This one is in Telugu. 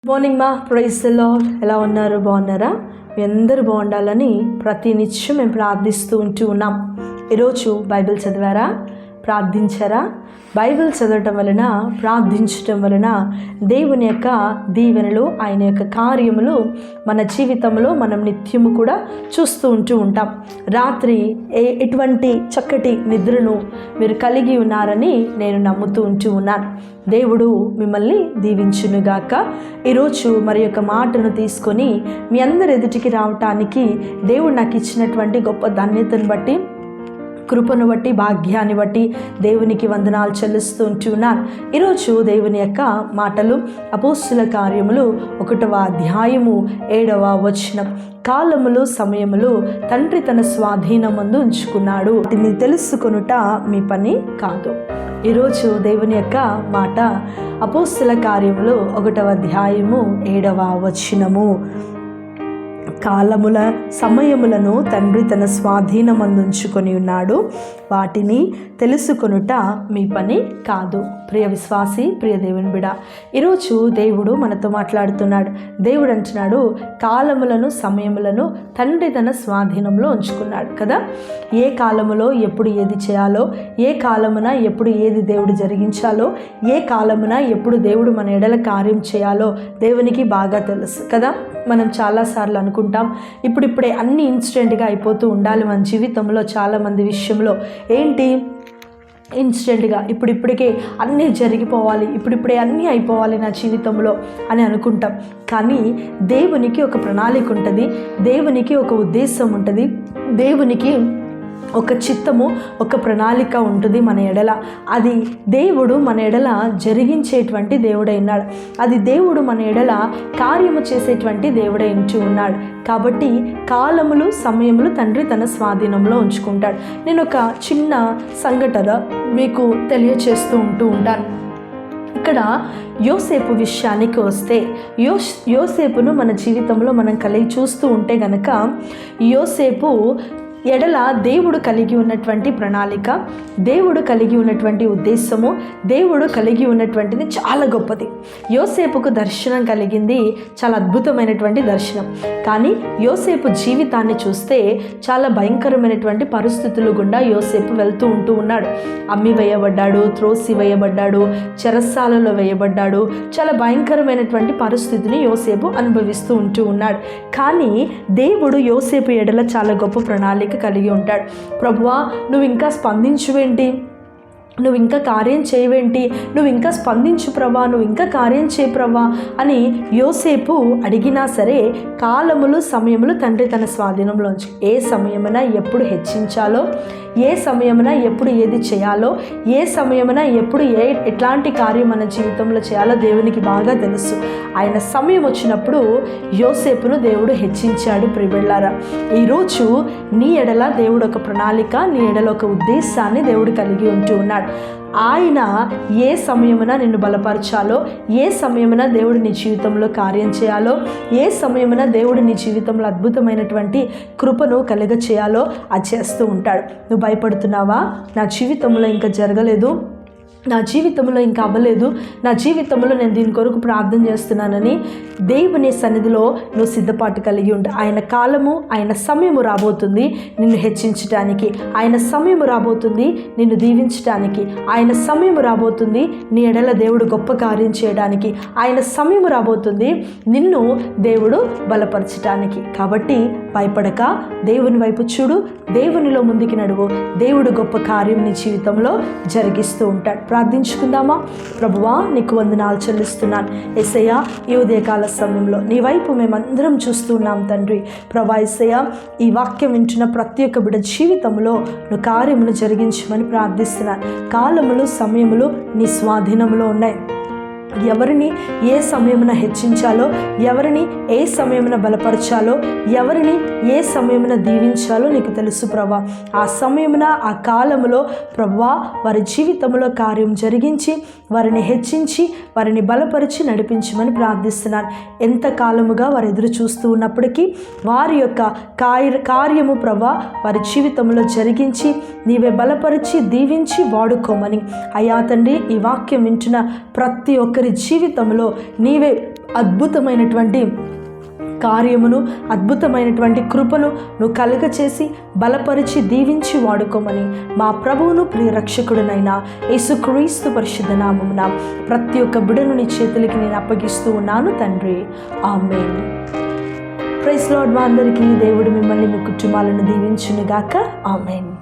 మార్నింగ్ మా ప్రైజ్ ది లార్డ్. ఎలా ఉన్నారు? బాగున్నారా? మీ అందరూ బాగుండాలని ప్రతి నిత్యం మేము ప్రార్థిస్తూ ఉన్నాం. ఈరోజు బైబిల్ చదివారా? ప్రార్థించారా? బైబిల్ చదవటం వలన, ప్రార్థించటం వలన దేవుని యొక్క దీవెనలు, ఆయన యొక్క కార్యములు మన జీవితంలో మనం నిత్యము కూడా చూస్తూ ఉంటాం. రాత్రి ఎటువంటి చక్కటి నిద్రను మీరు కలిగి ఉన్నారని నేను నమ్ముతూ ఉన్నాను. దేవుడు మిమ్మల్ని దీవించునుగాక. ఈరోజు మరి యొక్క మాటను తీసుకొని మీ అందరి ఎదుటికి రావటానికి దేవుడు నాకు ఇచ్చినటువంటి గొప్ప ధన్యతను బట్టి, కృపను బట్టి, భాగ్యాన్ని బట్టి దేవునికి వందనాలు చెల్లిస్తూ ఉన్నాను. ఈరోజు దేవుని యొక్క మాటలు అపోస్తుల కార్యములు 1వ అధ్యాయము 7వ వచనం. కాలములు సమయములు తండ్రి తన స్వాధీనమందు ఉంచుకున్నాడు, వాటిని తెలుసుకొనుట మీ పని కాదు. ఈరోజు దేవుని యొక్క మాట అపోస్తుల కార్యములు 1వ అధ్యాయము 7వ వచనము. కాలముల సమయములను తండ్రి తన స్వాధీనమందుంచుకొని ఉన్నాడు, వాటిని తెలుసుకొనుట మీ పని కాదు. ప్రియ విశ్వాసి, ప్రియ దేవుని బిడ, ఈరోజు దేవుడు మనతో మాట్లాడుతున్నాడు. దేవుడు అంటున్నాడు, కాలములను సమయములను తండ్రి తన స్వాధీనంలో ఉంచుకున్నాడు కదా. ఏ కాలములో ఎప్పుడు ఏది చేయాలో, ఏ కాలమున ఎప్పుడు ఏది దేవుడు జరిగించాలో, ఏ కాలమున ఎప్పుడు దేవుడు మన ఎడల కార్యం చేయాలో దేవునికి బాగా తెలుసు కదా. మనం చాలాసార్లు అనుకుంటాం, ఇప్పుడిప్పుడే అన్ని ఇన్స్టెంట్గా అయిపోతూ ఉండాలి మన జీవితంలో. చాలామంది విషయంలో ఏంటి, ఇన్స్టెంట్గా ఇప్పుడిప్పటికే అన్నీ జరిగిపోవాలి, ఇప్పుడిప్పుడే అన్నీ అయిపోవాలి నా జీవితంలో అని అనుకుంటాం. కానీ దేవునికి ఒక ప్రణాళిక ఉంటుంది, దేవునికి ఒక ఉద్దేశం ఉంటుంది, దేవునికి ఒక చిత్తము, ఒక ప్రణాళిక ఉంటుంది మన ఎడల. అది దేవుడు మన ఎడల జరిగించేటువంటి దేవుడైనాడు, అది దేవుడు మన ఎడల కార్యము చేసేటువంటి దేవుడై ఉన్నాడు. కాబట్టి కాలములు సమయములు తండ్రి తన స్వాధీనంలో ఉంచుకుంటాడు. నేను ఒక చిన్న సంఘటన మీకు తెలియచేస్తూ ఉంటాను. ఇక్కడ యోసేపు విషయానికి వస్తే, యోసేపును మన జీవితంలో మనం కలిగి చూస్తూ ఉంటే గనక, యోసేపు ఎడల దేవుడు కలిగి ఉన్నటువంటి ప్రణాళిక, దేవుడు కలిగి ఉన్నటువంటి ఉద్దేశము, దేవుడు కలిగి ఉన్నటువంటిది చాలా గొప్పది. యోసేపుకు దర్శనం కలిగింది, చాలా అద్భుతమైనటువంటి దర్శనం. కానీ యోసేపు జీవితాన్ని చూస్తే చాలా భయంకరమైనటువంటి పరిస్థితులు గుండా యోసేపు వెళ్తూ ఉన్నాడు. అమ్మి వేయబడ్డాడు, త్రోసి వేయబడ్డాడు, చెరసాలలో వేయబడ్డాడు. చాలా భయంకరమైనటువంటి పరిస్థితిని యోసేపు అనుభవిస్తూ ఉన్నాడు. కానీ దేవుడు యోసేపు ఎడల చాలా గొప్ప ప్రణాళిక కలిగి ఉంటాడు. ప్రభువా, నువ్వు ఇంకా స్పందించువేంటి, నువ్వు ఇంకా కార్యం చేయవేంటి, నువ్వు ఇంకా స్పందించు ప్రభా, నువ్వు ఇంకా కార్యం చేయి ప్రభా అని యోసేపు అడిగినా సరే, కాలములు సమయములు తండ్రి తన స్వాధీనంలోంచి, ఏ సమయమున ఎప్పుడు హెచ్చించాలో, ఏ సమయమున ఎప్పుడు ఏది చేయాలో, ఏ సమయమున ఎప్పుడు ఎట్లాంటి కార్యం మన జీవితంలో చేయాలో దేవునికి బాగా తెలుసు. ఆయన సమయం వచ్చినప్పుడు యోసేపును దేవుడు హెచ్చించాడు. ప్రియబిడ్డలారా, ఈరోజు నీ ఎడల దేవుడు ఒక ప్రణాళిక, నీ ఎడల ఒక ఉద్దేశాన్ని దేవుడు కలిగి ఉన్నాడు. ఆయన ఏ సమయమున నిన్ను బలపరచాలో, ఏ సమయమున దేవుడు నీ జీవితంలో కార్యం చేయాలో, ఏ సమయమున దేవుడు నీ జీవితంలో అద్భుతమైనటువంటి కృపను కలుగ చేయాలో అది చేస్తూ ఉంటాడు. నువ్వు భయపడుతున్నావా? నా జీవితంలో ఇంకా జరగలేదు, నా జీవితంలో ఇంకా అవ్వలేదు, నా జీవితంలో నేను దీని కొరకు ప్రార్థన చేస్తున్నానని దేవుని సన్నిధిలో నువ్వు సిద్ధపాటు కలిగి ఉండు. ఆయన కాలము, ఆయన సమయము రాబోతుంది నిన్ను హెచ్చించడానికి, ఆయన సమయము రాబోతుంది నిన్ను దీవించడానికి, ఆయన సమయము రాబోతుంది నీ ఎడల దేవుడు గొప్ప కార్యం చేయడానికి, ఆయన సమయము రాబోతుంది నిన్ను దేవుడు బలపరచడానికి. కాబట్టి భయపడక దేవుని వైపు చూడు, దేవునిలో ముందుకి నడువు. దేవుడు గొప్ప కార్యం నీ జీవితంలో జరిగిస్తూ ఉంటాడు. ప్రార్థించుకుందామా? ప్రభువా, నీకు వందనాలు చెల్లిస్తున్నాను. యేసయ్యా, ఈ ఉదయకాల సమయంలో నీ వైపు మేమందరం చూస్తున్నాం తండ్రి. ప్రభా యేసయ్యా, ఈ వాక్యం వింటున్న ప్రతి ఒక్క బిడ్డ జీవితంలో నువ్వు కార్యమును జరిగించమని ప్రార్థిస్తున్నాను. కాలములు సమయములు నీ స్వాధీనంలో ఉన్నాయి. ఎవరిని ఏ సమయమున హెచ్చించాలో, ఎవరిని ఏ సమయమున బలపరచాలో, ఎవరిని ఏ సమయమున దీవించాలో నీకు తెలుసు ప్రభా. ఆ సమయమున, ఆ కాలములో ప్రభా వారి జీవితంలో కార్యం జరిగించి, వారిని హెచ్చించి, వారిని బలపరిచి నడిపించమని ప్రార్థిస్తున్నాను. ఎంత కాలముగా వారు ఎదురు చూస్తూ ఉన్నప్పటికీ వారి యొక్క కార్యము ప్రభా వారి జీవితంలో జరిగించి నీవే బలపరిచి దీవించి వాడుకోమని అయ్యా తండ్రి, ఈ వాక్యం వింటున్న ప్రతి ఒక్కరి జీవితంలో నీవే అద్భుతమైనటువంటి కార్యమును, అద్భుతమైనటువంటి కృపను నువ్వు కలుగచేసి బలపరిచి దీవించి వాడుకోమని మా ప్రభువును ప్రియరక్షకుడునైన యేసుక్రీస్తు పరిశుద్ధ నామమున ప్రతి ఒక్క బిడ్డను నీ చేతులకి నేను అప్పగిస్తూ ఉన్నాను తండ్రి. ఆమేన్. Praise Lord. మా అందరికీ దేవుడు మిమ్మల్ని మీ కుటుంబాలను దీవించునుగాక. ఆమేన్.